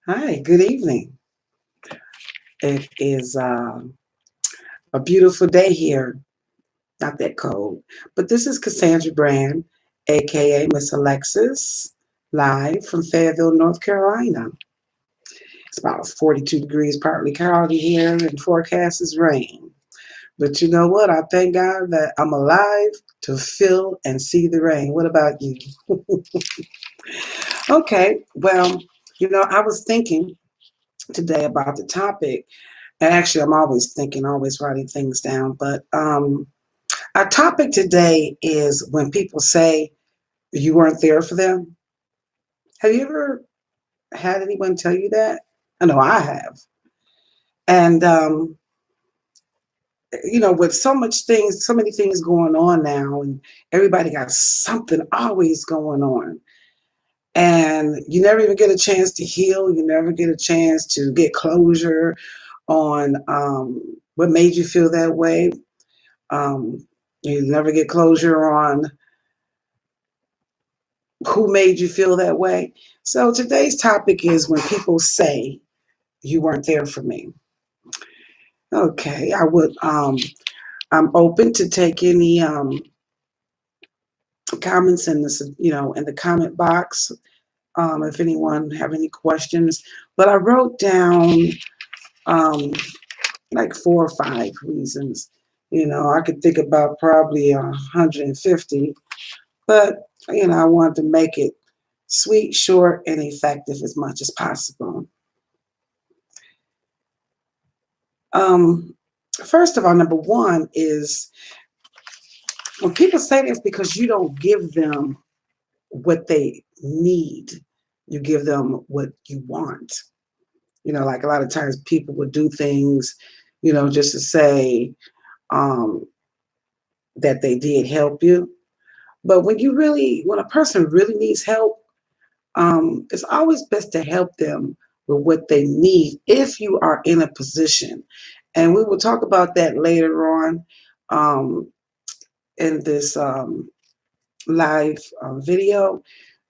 Hi, good evening. It is a beautiful day here, not that cold. But this is Cassandra Brand, aka Miss Alexis, live from Fayetteville, North Carolina. It's about 42 degrees, partly cloudy here, and forecast is rain. But you know what? I thank God that I'm alive to feel and see the rain. What about you? Okay, well, I was thinking today about the topic. And actually, I'm always thinking, always writing things down. But our topic today is when people say you weren't there for them. Have you ever had anyone tell you that? I know I have. And, with so many things going on now, and everybody got something always going on. And you never even get a chance to heal. You never get a chance to get closure on what made you feel that way. Um, you never get closure on who made you feel that way. So today's topic is when people say you weren't there for me. Okay, I'm open to take any comments in this, in the comment box. If anyone have any questions, but I wrote down um, like 4 or 5 reasons. I could think about probably 150. But, I wanted to make it sweet, short, and effective as much as possible. Um, First of all, number one is when people say this because you don't give them what they need, you give them what you want. Like a lot of times people would do things, just to say um, that they did help you. But when a person really needs help, it's always best to help them with what they need if you are in a position. And we will talk about that later on um, in this live video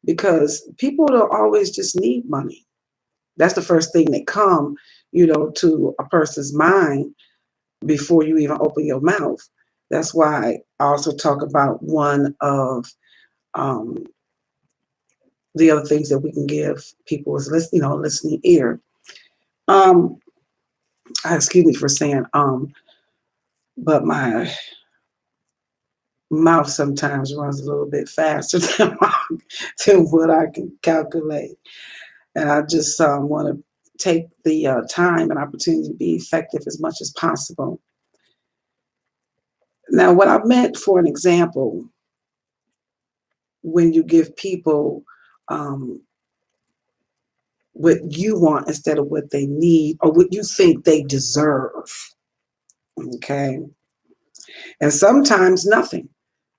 because people don't always just need money. That's the first thing that come, to a person's mind before you even open your mouth. That's why I also talk about one of um, the other things that we can give people is listening ear. Um, excuse me for saying but my mouth sometimes runs a little bit faster than what I can calculate, and I just want to take the time and opportunity to be effective as much as possible. Now, what I meant for an example, when you give people um, what you want instead of what they need or what you think they deserve. Okay. And sometimes nothing.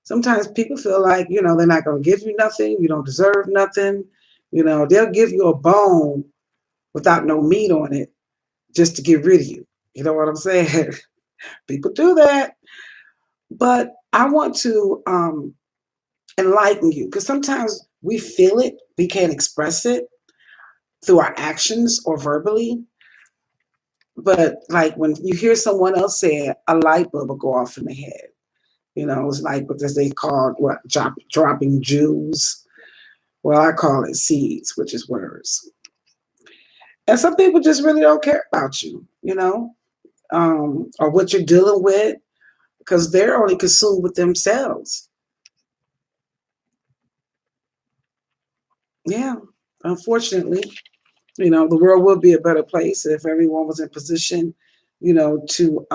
Sometimes people feel like, they're not going to give you nothing. You don't deserve nothing. They'll give you a bone without no meat on it just to get rid of you. You know what I'm saying? People do that. But I want to enlighten you because sometimes we feel it, we can't express it through our actions or verbally. But like when you hear someone else say it, a light bulb will go off in the head. It's like what they call dropping jewels. Well, I call it seeds, which is words. And some people just really don't care about you, or what you're dealing with because they're only consumed with themselves. Yeah, unfortunately, the world would be a better place if everyone was in position, to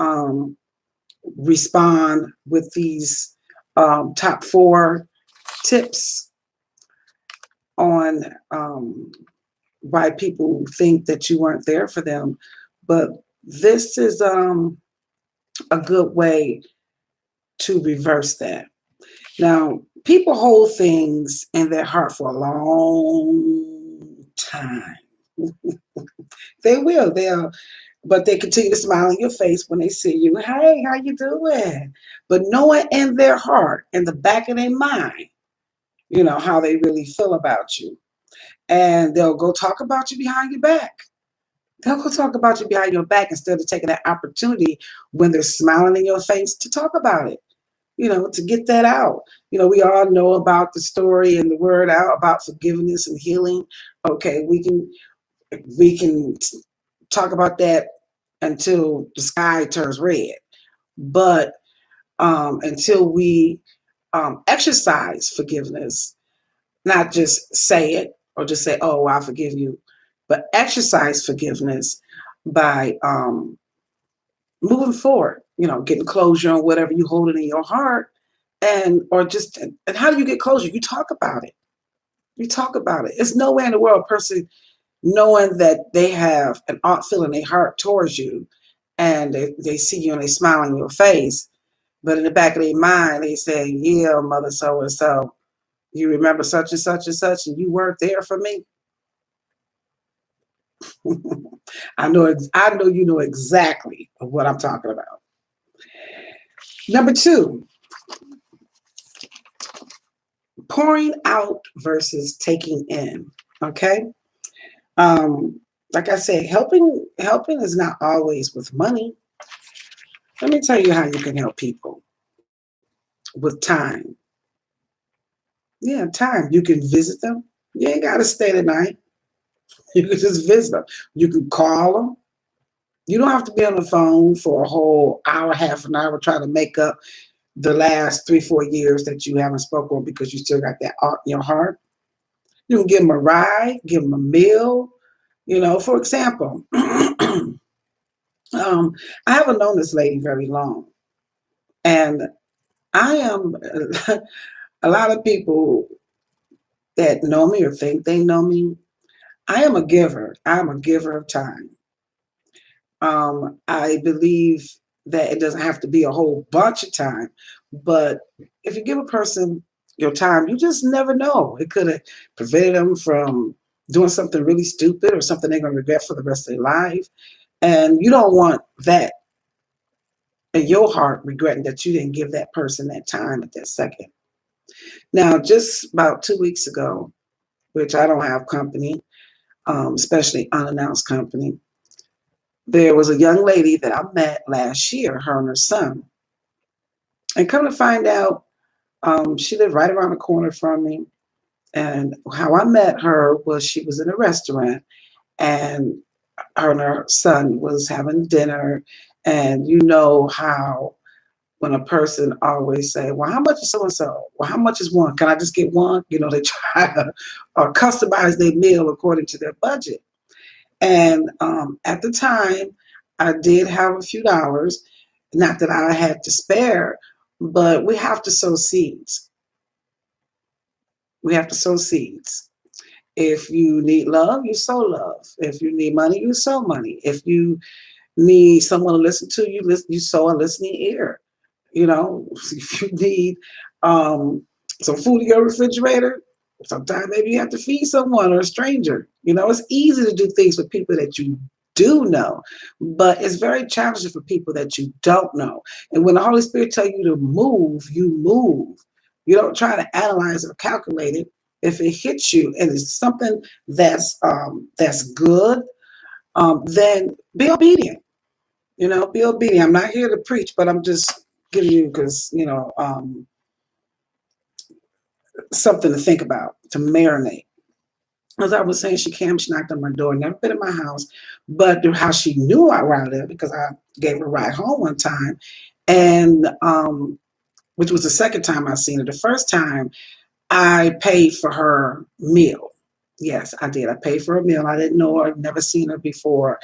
respond with these top 4 tips on why people think that you weren't there for them. But this is a good way to reverse that. Now, people hold things in their heart for a long time. They will. But they continue to smile in your face when they see you. Hey, how you doing? But knowing in their heart, in the back of their mind, how they really feel about you. And they'll go talk about you behind your back. They'll go talk about you behind your back instead of taking that opportunity when they're smiling in your face to talk about it, to get that out. We all know about the story and the word out about forgiveness and healing. Okay, we can talk about that until the sky turns red. But until we exercise forgiveness, not just say it or just say, "Oh, I forgive you," but exercise forgiveness by moving forward. Getting closure on whatever you hold it in your heart, and how do you get closure? You talk about it. You talk about it. It's nowhere in the world a person knowing that they have an odd feeling in their heart towards you, and they see you and they smile on your face, but in the back of their mind they say, "Yeah, mother so and so, you remember such and such and such, and you weren't there for me." I know you know exactly what I'm talking about. Number two, pouring out versus taking in. Okay. Um, like I said, helping is not always with money. Let me tell you how you can help people with time. Yeah, time. You can visit them. You ain't got to stay the night. You can just visit them. You can call them. You don't have to be on the phone for a whole hour, half an hour, trying to make up the last 3, 4 years that you haven't spoken because you still got that art in your heart. You can give them a ride, give them a meal. For example, I haven't known this lady very long, and I am a lot of people that know me or think they know me. I am a giver. I'm a giver of time. I believe that it doesn't have to be a whole bunch of time, but if you give a person your time, you just never know. It could have prevented them from doing something really stupid or something they're going to regret for the rest of their life. And you don't want that in your heart, regretting that you didn't give that person that time at that second. Now, just about 2 weeks ago, which I don't have company, especially unannounced company, there was a young lady that I met last year, her and her son. And come to find out, she lived right around the corner from me. And how I met her was she was in a restaurant and her and her son was having dinner. And you know how when a person always say, "Well, how much is so and so? Well, how much is one? Can I just get one?" They try to customize their meal according to their budget. And at the time, I did have a few dollars, not that I had to spare, but we have to sow seeds. We have to sow seeds. If you need love, you sow love. If you need money, you sow money. If you need someone to listen to you, you sow a listening ear. If you need some food in your refrigerator, sometimes maybe you have to feed someone or a stranger. It's easy to do things with people that you do know, but it's very challenging for people that you don't know. And when the Holy Spirit tells you to move, you move. You don't try to analyze or calculate it. If it hits you and it's something that's good, then be obedient. Be obedient. I'm not here to preach, but I'm just giving you because something to think about, to marinate. As I was saying, she came, she knocked on my door, never been in my house, but how she knew where I lived because I gave her a ride home one time, and which was the second time I seen her. The first time I paid for her meal. Yes, I did. I paid for a meal. I didn't know her, I'd never seen her before.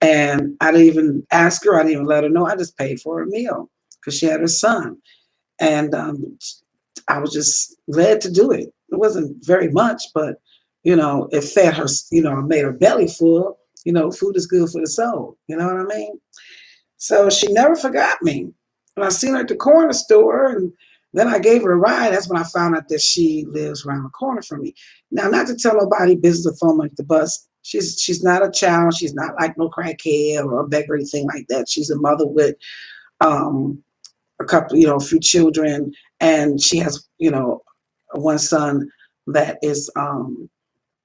And I didn't even ask her, I didn't even let her know. I just paid for her meal because she had her son. And I was just led to do it. It wasn't very much, but it fed her, made her belly full. Food is good for the soul. You know what I mean? So she never forgot me. And I seen her at the corner store, and then I gave her a ride. That's when I found out that she lives around the corner from me. Now, not to tell nobody business or phone like the bus. She's not a child. She's not like no crackhead or a beggar or anything like that. She's a mother with um, a couple, a few children, and she has, one son that is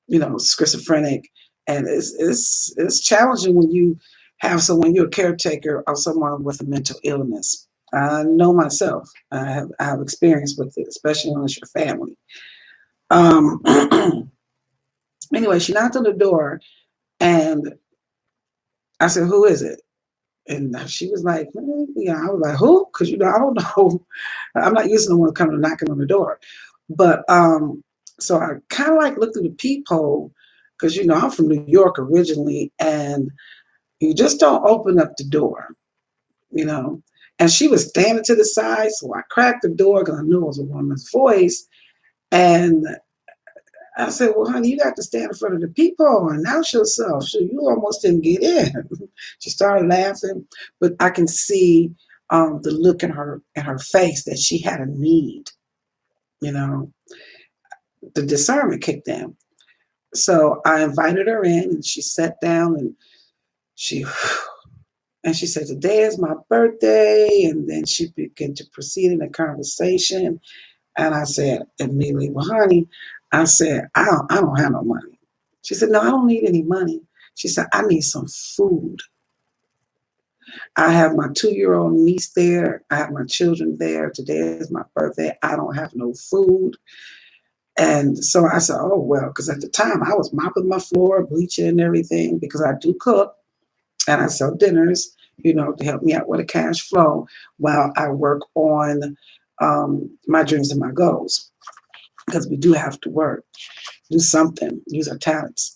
schizophrenic, and it's challenging when you have someone you're a caretaker of someone with a mental illness. I know myself. I have experience with it, especially when it's your family. Um, anyway, she knocked on the door, and I said, "Who is it?" And she was like, "Yeah." I was like, "Who?" Because I don't know. I'm not used to the one coming knocking on the door. But so I kind of like looked through the peephole because I'm from New York originally, and you just don't open up the door, you know. And she was standing to the side, so I cracked the door because I knew it was a woman's voice. And I said, "Well, honey, you got to stand in front of the peephole and announce yourself. So you almost didn't get in." She started laughing, but I can see the look in her face that she had a need. You know, the discernment kicked in. So I invited her in, and she sat down, and she she said, "Today is my birthday," and then she began to proceed in the conversation. And I said immediately, "Well, honey," I said, I don't have no money." She said, "No, I don't need any money." She said, "I need some food. I have my 2-year-old niece there. I have my children there. Today is my birthday. I don't have no food." And so I said, "Oh, well," because at the time I was mopping my floor, bleaching and everything, because I do cook and I sell dinners, to help me out with a cash flow while I work on my dreams and my goals. Because we do have to work, do something, use our talents.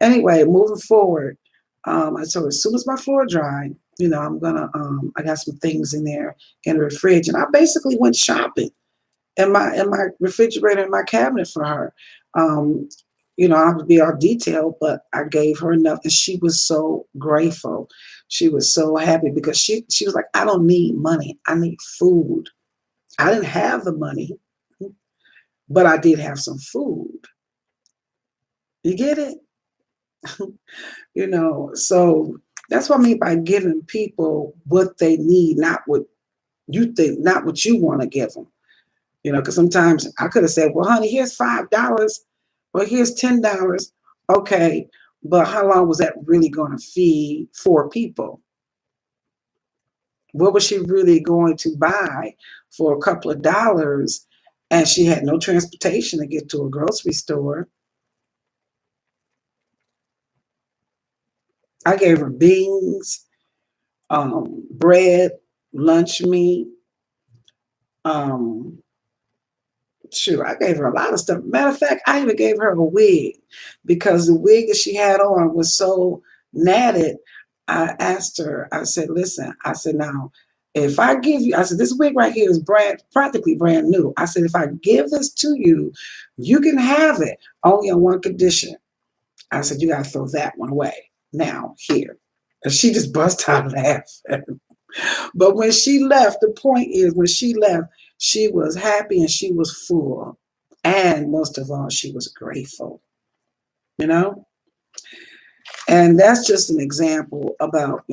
Anyway, moving forward, I told her as soon as my floor dry, I got some things in there in the fridge, and I basically went shopping in my refrigerator in my cabinet for her. Um, I don't have to be all detailed, but I gave her enough, and she was so grateful. She was so happy because she was like, "I don't need money. I need food." I didn't have the money, but I did have some food. You get it? So that's what I mean by giving people what they need, not what you think, not what you want to give them. Because sometimes I could have said, "Well, honey, here's $5, or here's $10." Okay, but how long was that really going to feed 4 people? What was she really going to buy for a couple of dollars? And she had no transportation to get to a grocery store. I gave her beans, bread, lunch meat. Um, Shoot, I gave her a lot of stuff. Matter of fact, I even gave her a wig because the wig that she had on was so matted. I asked her, I said, "Listen," I said, "now, if I give you," I said, "this wig right here is practically brand new." I said, "If I give this to you, you can have it only on one condition." I said, "You got to throw that one away now, here." And she just bust out laughing. But when she left, the point is, when she left, she was happy and she was full. And most of all, she was grateful, you know? And that's just an example about,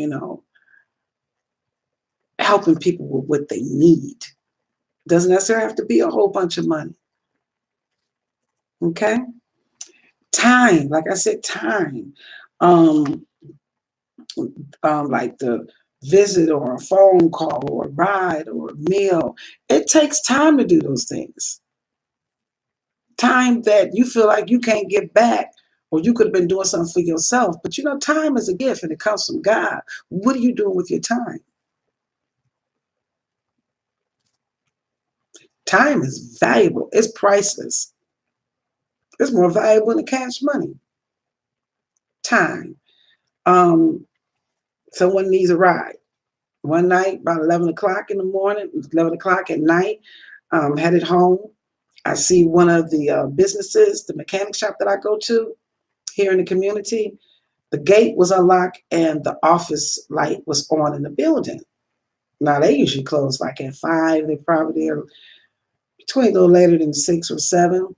helping people with what they need. Doesn't necessarily have to be a whole bunch of money. Okay? Time, like I said, time. Um, like the visit or a phone call or a ride or a meal. It takes time to do those things. Time that you feel like you can't get back, or you could have been doing something for yourself. But time is a gift and it comes from God. What are you doing with your time? Time is valuable. It's priceless. It's more valuable than cash money. Time. Um, Someone needs a ride. One night, about 11 o'clock in the morning, 11 o'clock at night, headed home. I see one of the businesses, the mechanic shop that I go to here in the community. The gate was unlocked and the office light was on in the building. Now they usually close like at 5. They probably are between a little later than 6 or 7.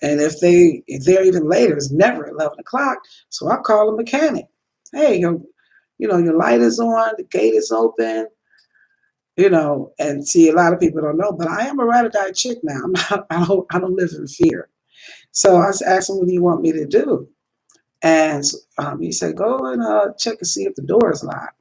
And if they're even later, it's never 11 o'clock. So I call the mechanic. "Hey, your light is on, the gate is open." And see, a lot of people don't know, but I am a ride or die chick now. I'm not, I don't live in fear. So I asked him, what do you want me to do? And he said, go and check and see if the door is locked.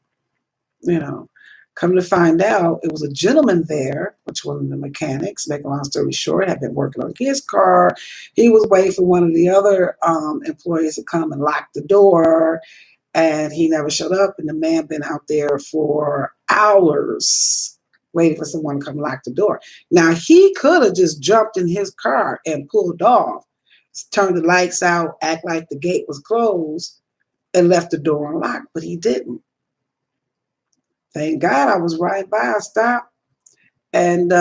You know, come to find out, it was a gentleman there, which one of the mechanics, make a long story short, had been working on his car. He was waiting for one of the other employees to come and lock the door, and he never showed up. And the man been out there for hours waiting for someone to come lock the door. Now, he could have just jumped in his car and pulled off, turned the lights out, act like the gate was closed, and left the door unlocked, but he didn't. Thank God I was right by. I stopped, and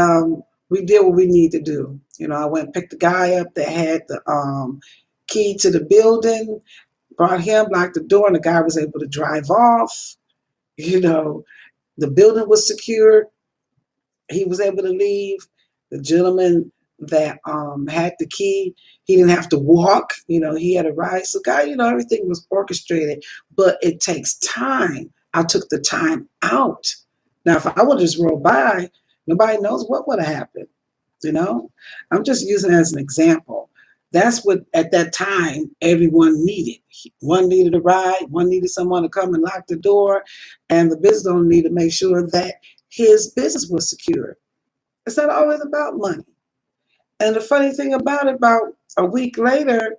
we did what we need to do. You know, I went and picked the guy up that had the key to the building, brought him, locked the door, and the guy was able to drive off. You know, the building was secured. He was able to leave. The gentleman that had the key, he didn't have to walk. You know, he had a ride. So, guy, you know, everything was orchestrated, but it takes time. I took the time out. Now, if I would just roll by, nobody knows what would have happened. You know, I'm just using it as an example. That's what at that time everyone needed. One needed a ride, one needed someone to come and lock the door, and the business owner needed to make sure that his business was secure. It's not always about money. And the funny thing about it, about a week later,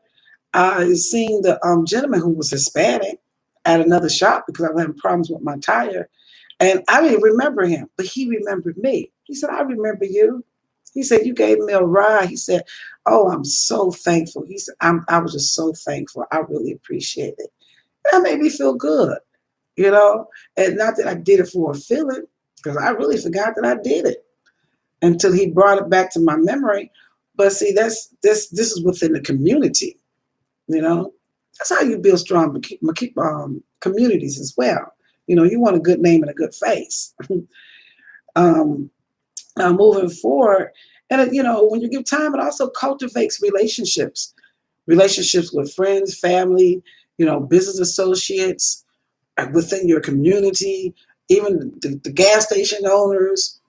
I seen the gentleman who was Hispanic at another shop because I was having problems with my tire. And I didn't remember him, but he remembered me. He said, I remember you. He said, you gave me a ride. He said, oh, I'm so thankful. He said, I was just so thankful. I really appreciate it. That made me feel good, you know, and not that I did it for a feeling, because I really forgot that I did it until he brought it back to my memory. But see, this is within the community, you know. That's how you build strong communities as well. You know, you want a good name and a good face. um, moving forward, and you know, when you give time, it also cultivates relationships with friends, family, you know, business associates within your community, even the gas station owners,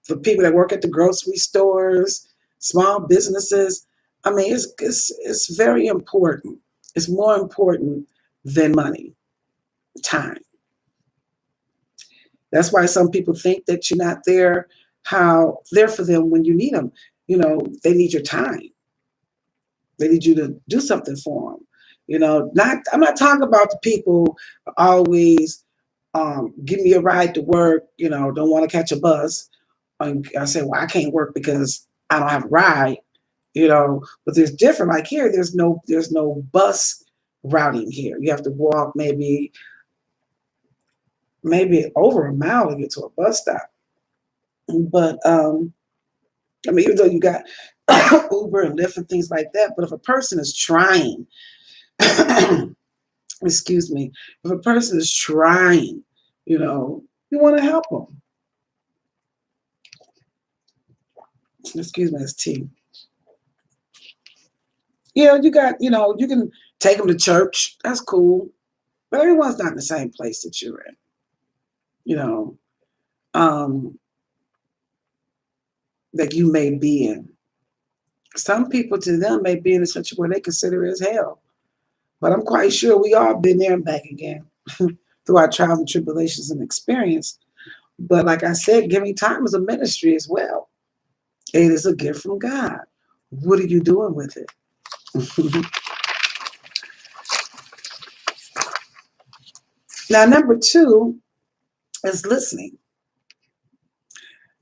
the people that work at the grocery stores, small businesses. I mean, it's very important. It's more important than money, time. That's why some people think that you're not there for them when you need them. You know, they need your time. They need you to do something for them. You know, I'm not talking about the people who always give me a ride to work. You know, don't want to catch a bus. I say, well, I can't work because I don't have a ride. You know, but there's different. Like here, there's no bus routing here. You have to walk maybe over a mile to get to a bus stop. But I mean, even though you got Uber and Lyft and things like that, but if a person is trying, excuse me, if a person is trying, you know, you want to help them. Excuse me, it's tea. You can take them to church. That's cool. But everyone's not in the same place that you're in. You know, um, that you may be in. Some people to them may be in a situation where they consider it as hell. But I'm quite sure we all been there and back again through our trials and tribulations and experience. But like I said, giving time is a ministry as well. It is a gift from God. What are you doing with it? Now, number two is listening.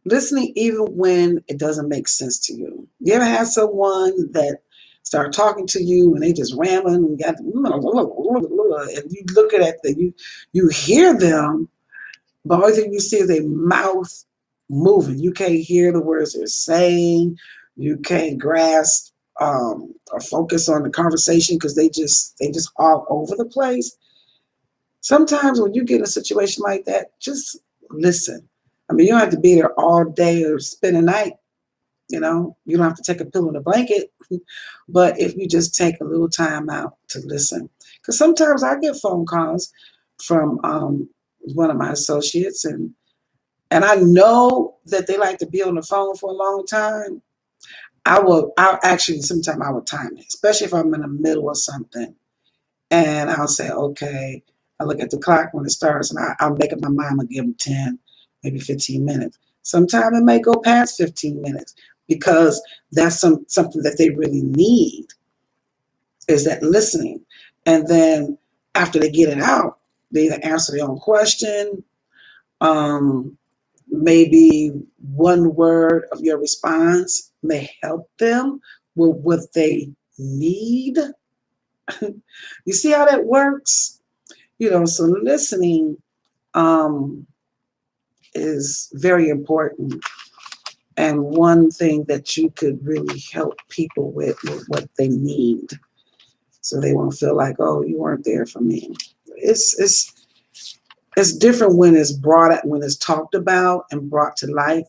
Listening even when it doesn't make sense to you. You ever had someone that start talking to you and they just rambling and and you look at you hear them, but the only thing you see is their mouth moving. You can't hear the words they're saying. You can't grasp or focus on the conversation because they just all over the place. Sometimes when you get in a situation like that, just listen. I mean, you don't have to be there all day or spend a night. You know, you don't have to take a pillow and a blanket. But if you just take a little time out to listen, because sometimes I get phone calls from one of my associates, and I know that they like to be on the phone for a long time. I'll actually, sometimes I would time it, especially if I'm in the middle of something. And I'll say, okay, I look at the clock when it starts and I'll make up my mind, I'll give them 10, maybe 15 minutes. Sometimes it may go past 15 minutes because that's something that they really need is that listening. And then after they get it out, they either answer their own question, um, maybe one word of your response may help them with what they need. You see how that works? So listening um, is very important and one thing that you could really help people with what they need so they won't feel like, oh, you weren't there for me. It's different when it's brought up, when it's talked about and brought to life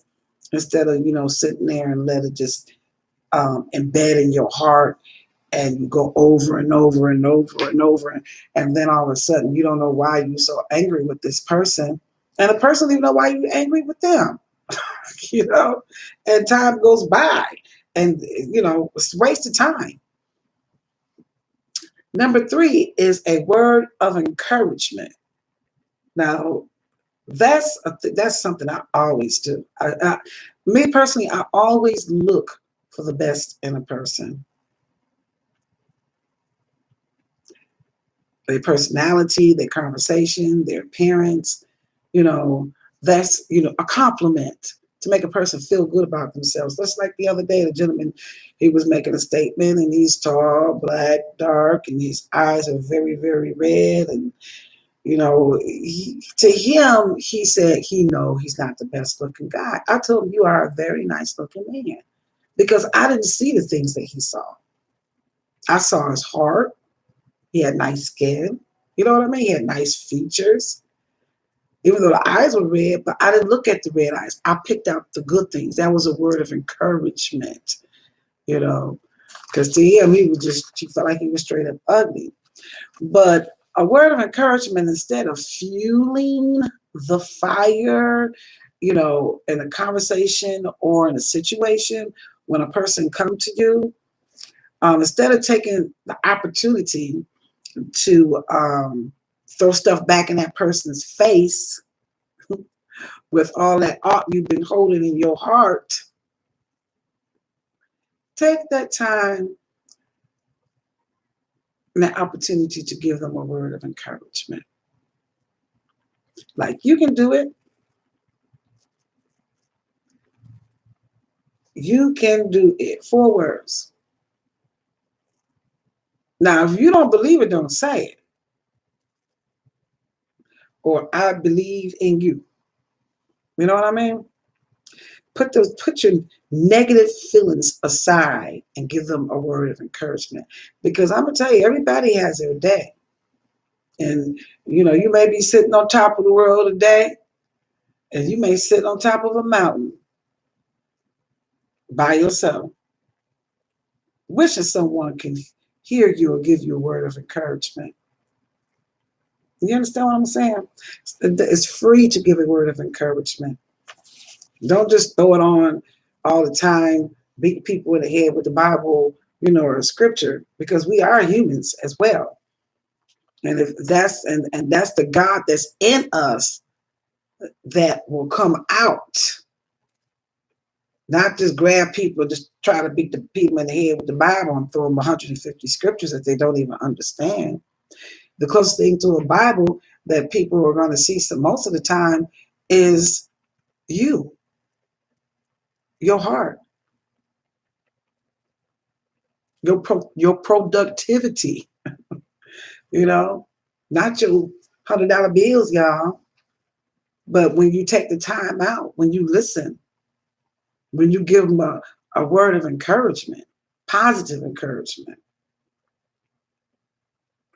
instead of sitting there and let it just embed in your heart and you go over and over and over and over and then all of a sudden you don't know why you're so angry with this person and the person don't even know why you're angry with them. you know and time goes by and it's a waste of time. Number 3 is a word of encouragement. Now that's something I always do. Me personally, I always look for the best in a person, their personality, their conversation, their appearance. You know, that's a compliment to make a person feel good about themselves. Just like the other day, the gentleman, he was making a statement, and he's tall, black, dark, and his eyes are very, very red, and to him, he said he's not the best looking guy. I told him you are a very nice looking man because I didn't see the things that he saw. I saw his heart. He had nice skin. You know what I mean? He had nice features. Even though the eyes were red, but I didn't look at the red eyes. I picked out the good things. That was a word of encouragement, you know, because to him, he felt like he was straight up ugly. But a word of encouragement instead of fueling the fire, in a conversation or in a situation, when a person come to you, instead of taking the opportunity to throw stuff back in that person's face with all that art you've been holding in your heart, take that time and that opportunity to give them a word of encouragement. Like, you can do it. You can do it. 4 words. Now, if you don't believe it, don't say it. Or I believe in you. You know what I mean? Put your negative feelings aside and give them a word of encouragement. Because I'm gonna tell you, everybody has their day. And you may be sitting on top of the world today, and you may sit on top of a mountain by yourself, wishing someone can hear you or give you a word of encouragement. You understand what I'm saying? It's free to give a word of encouragement. Don't just throw it on all the time, beat people in the head with the Bible, or scripture, because we are humans as well. And if that's the God that's in us that will come out, not just grab people, just try to beat the people in the head with the Bible and throw them 150 scriptures that they don't even understand. The closest thing to a Bible that people are going to see most of the time is you, your heart, your productivity, not your $100 bills, y'all. But when you take the time out, when you listen, when you give them a word of encouragement, positive encouragement,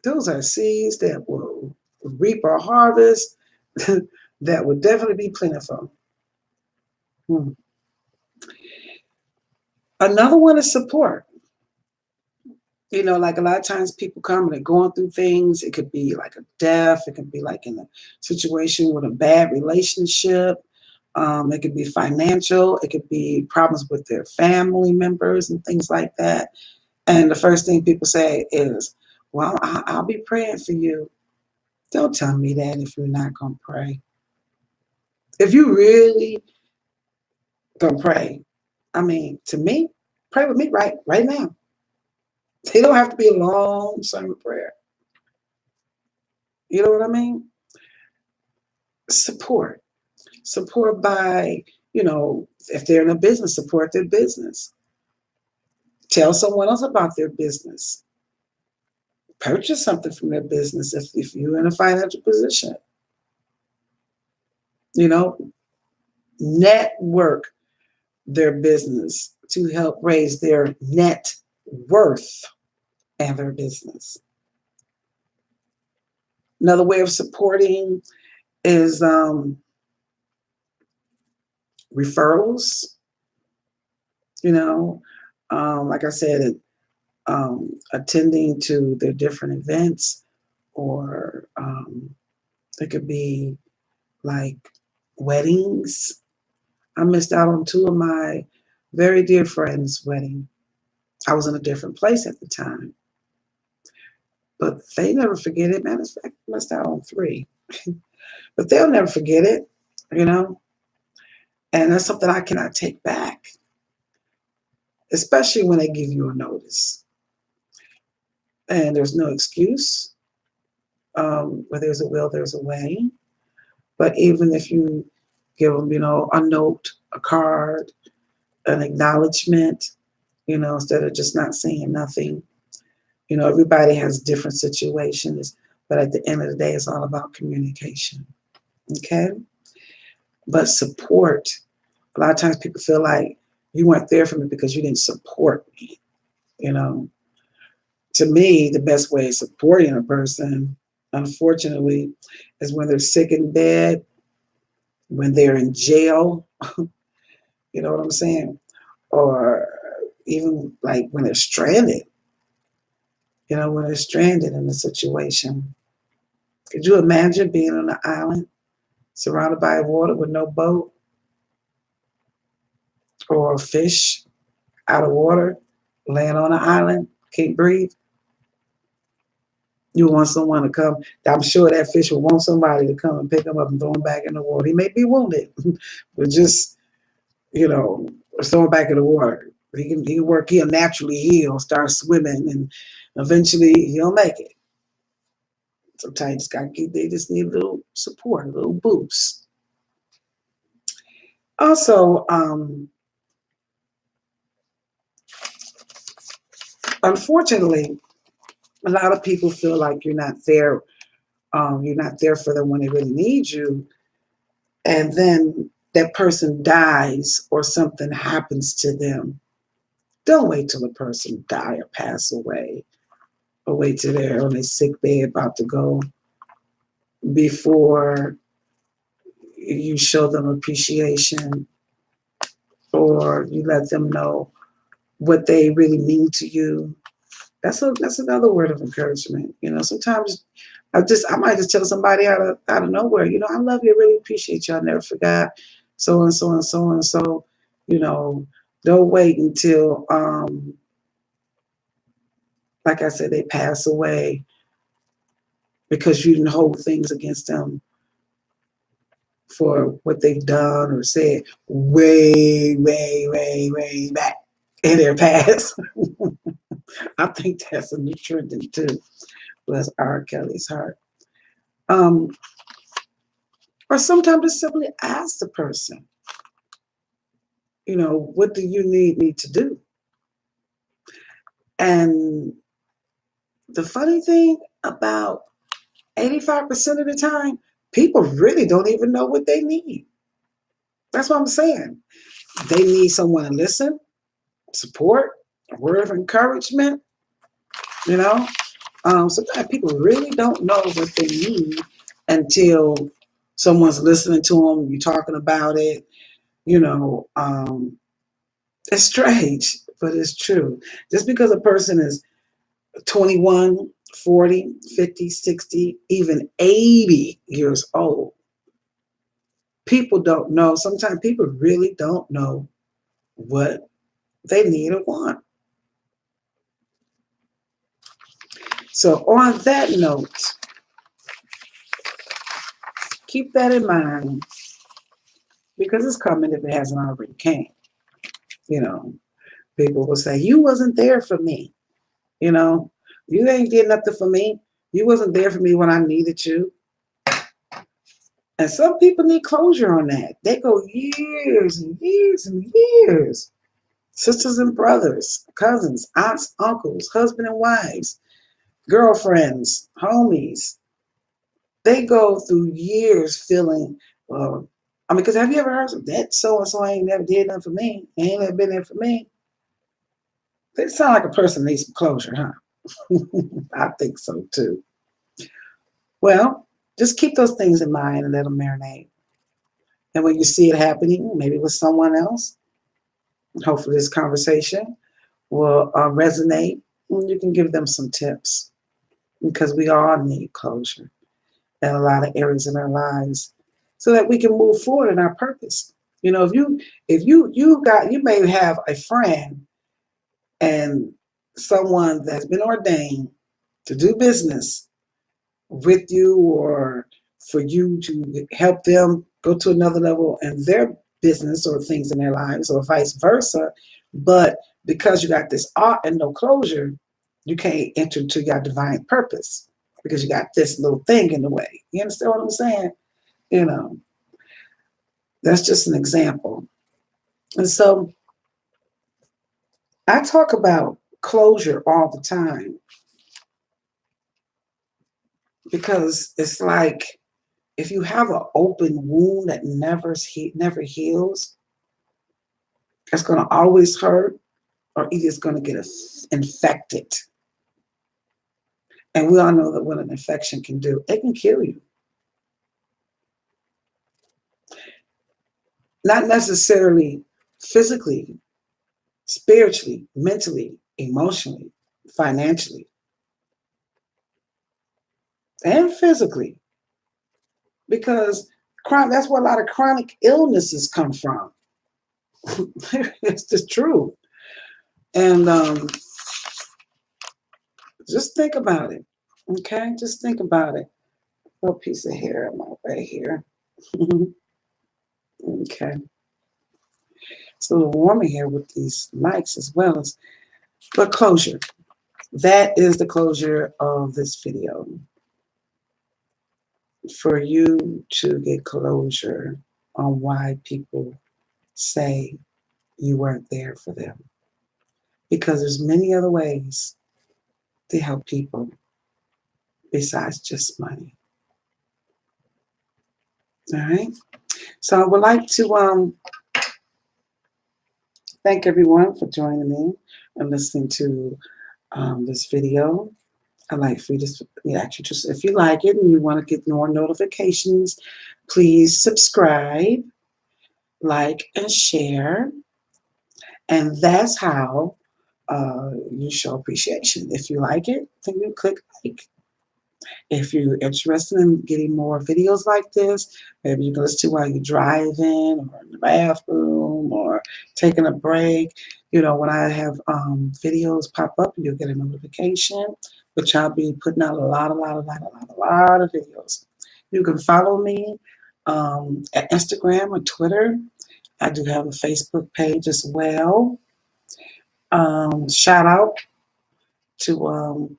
those are seeds that will reap a harvest that would definitely be plentiful. Another one is support. Like a lot of times people come and they're going through things. It could be like a death. It could be like in a situation with a bad relationship. It could be financial. It could be problems with their family members and things like that. And the first thing people say is, well, I'll be praying for you. Don't tell me that if you're not going to pray. If you really going to pray, I mean, to me, pray with me right now. It don't have to be a long sermon prayer. You know what I mean? Support. Support by, if they're in a business, support their business. Tell someone else about their business. Purchase something from their business if you're in a financial position. You know, network their business to help raise their net worth and their business. Another way of supporting is referrals. Like I said, attending to their different events, or it could be like weddings. I missed out on two of my very dear friends' wedding. I was in a different place at the time, but they never forget it. Matter of fact, I missed out on three, but they'll never forget it, you know. And that's something I cannot take back, especially when they give you a notice. And there's no excuse. Where there's a will, there's a way. But even if you give them, a note, a card, an acknowledgement, instead of just not saying nothing. Everybody has different situations, but at the end of the day, it's all about communication. Okay? But support. A lot of times people feel like you weren't there for me because you didn't support me. To me, the best way of supporting a person, unfortunately, is when they're sick in bed, when they're in jail, you know what I'm saying? Or even like when they're stranded, when they're stranded in a situation. Could you imagine being on an island surrounded by water with no boat, or a fish out of water, laying on an island, can't breathe? You want someone to come. I'm sure that fish will want somebody to come and pick him up and throw him back in the water. He may be wounded, but just, throw him back in the water. He can work, he'll naturally heal, start swimming, and eventually he'll make it. Sometimes they just need a little support, a little boost. Also, unfortunately, a lot of people feel like you're not there. You're not there for them when they really need you, and then that person dies or something happens to them. Don't wait till the person die or pass away, or wait till they're on a sick bed about to go before you show them appreciation, or you let them know what they really mean to you. That's another word of encouragement. Sometimes I might just tell somebody out of nowhere, I love you, I really appreciate you, I never forgot so and so and so and so. Don't wait until like I said, they pass away because you didn't hold things against them for what they've done or said way, way, way, way back in their past. I think that's a new trend too. Bless R. Kelly's heart. Or sometimes just simply ask the person, what do you need me to do? And the funny thing about 85% of the time, people really don't even know what they need. That's what I'm saying. They need someone to listen, support, a word of encouragement. Sometimes people really don't know what they need until someone's listening to them, you're talking about it. It's strange, but it's true. Just because a person is 21, 40, 50, 60, even 80 years old, People don't know. Sometimes people really don't know what they need or want. So on that note, keep that in mind because it's coming if it hasn't already came. You know, people will say, you wasn't there for me. You know, you ain't did nothing for me. You wasn't there for me when I needed you. And some people need closure on that. They go years and years and years. Sisters and brothers, cousins, aunts, uncles, husband and wives, girlfriends, homies. They go through years feeling, I mean, because have you ever heard of that so and so ain't never did nothing for me, ain't never been there for me? They sound like a person needs some closure, huh? I think so too. Well, just keep those things in mind and let them marinate. And when you see it happening, maybe with someone else, hopefully this conversation will resonate. And you can give them some tips because we all need closure in a lot of areas in our lives so that we can move forward in our purpose. You know, if you may have a friend and someone that's been ordained to do business with you or for you to help them go to another level in their business or things in their lives or vice versa. But because you got this art and no closure, you can't enter into your divine purpose because you got this little thing in the way. You understand what I'm saying? You know, that's just an example. And so I talk about closure all the time because it's like if you have an open wound that never heals, it's going to always hurt or either it's going to get infected. And we all know that what an infection can do, it can kill you. Not necessarily physically, spiritually, mentally, emotionally, financially, and physically. Because that's where a lot of chronic illnesses come from. It's just true. And just think about it. Okay? Just think about it. A little piece of hair right here. Okay. It's a little warmer here with these mics as well as, but closure. That is the closure of this video. For you to get closure on why people say you weren't there for them. Because there's many other ways to help people besides just money. All right. So I would like to thank everyone for joining me and listening to this video. I'd like for you to actually just, if you like it and you want to get more notifications, please subscribe, like, and share. And that's how you show appreciation. If you like it, then you click like. If you're interested in getting more videos like this, maybe you can listen to while you're driving or in the bathroom or taking a break. You know, when I have videos pop up, you'll get a notification, which I'll be putting out a lot of videos. You can follow me at Instagram or Twitter. I do have a Facebook page as well. Shout out to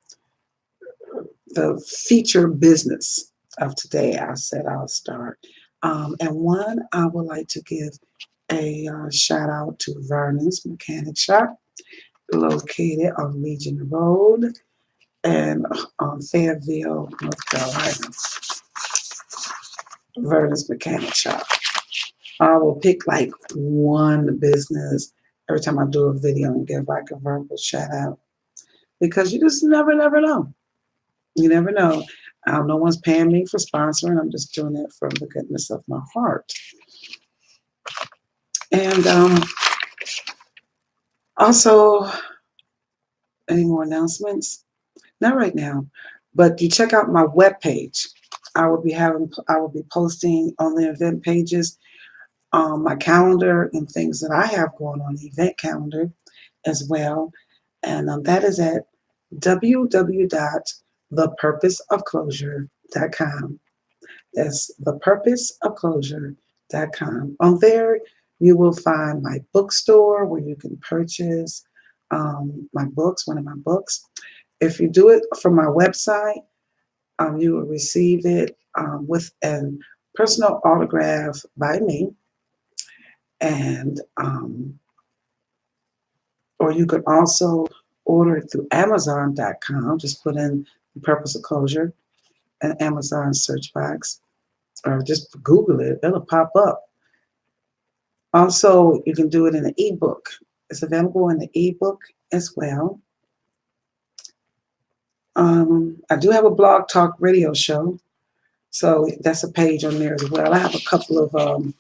the feature business of today. I said I'll start. And one, I would like to give a shout out to Vernon's Mechanic Shop, located on Legion Road and on Fayetteville, North Carolina. Vernon's Mechanic Shop. I will pick like one business every time I do a video and give like a verbal shout out because you just never know. You never know. No one's paying me for sponsoring. I'm just doing it from the goodness of my heart. And also, any more announcements? Not right now, but you check out my webpage. I will be posting on the event pages, my calendar and things that I have going on the event calendar as well. And that is at www.thepurposeofclosure.com. That's thepurposeofclosure.com. On there, you will find my bookstore where you can purchase my books, one of my books. If you do it from my website, you will receive it with a personal autograph by me, and or you could also order it through Amazon.com. Just put in the purpose of closure in Amazon search box, or just Google it; it'll pop up. Also, you can do it in an ebook. It's available in the ebook as well. I do have a blog talk radio show, so that's a page on there as well. I have a couple of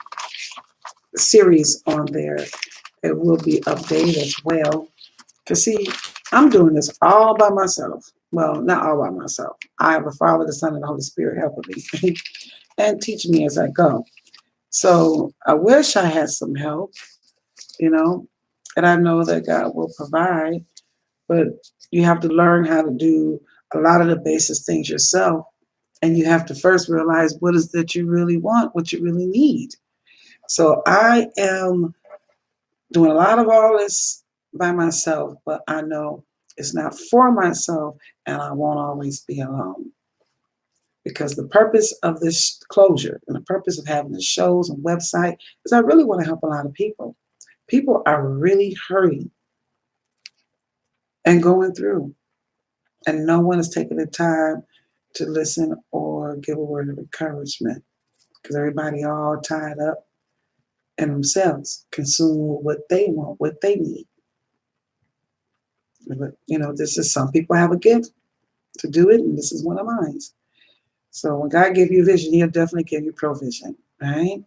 series on there. It will be updated as well. Because, see, I'm doing this all by myself. Well, not all by myself. I have a Father, the Son, and the Holy Spirit helping me and teaching me as I go. So I wish I had some help, you know, and I know that God will provide, but you have to learn how to do a lot of the basic things yourself. And you have to first realize what is that you really want, what you really need. So I am doing a lot of all this by myself, but I know it's not for myself, and I won't always be alone. Because the purpose of this closure and the purpose of having the shows and website is I really want to help a lot of people. People are really hurting and going through, and no one is taking the time to listen or give a word of encouragement because everybody all tied up in themselves, consumed with what they want, what they need. But this is some people have a gift to do it, and this is one of mine. So when God gives you vision, He'll definitely give you provision, right?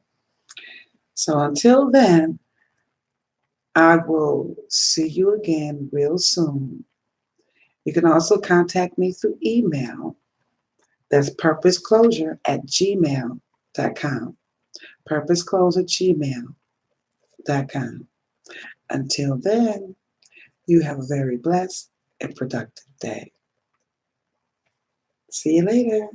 So until then, I will see you again real soon. You can also contact me through email. That's purposeclosure@gmail.com. Purposeclosure@gmail.com. Until then, you have a very blessed and productive day. See you later.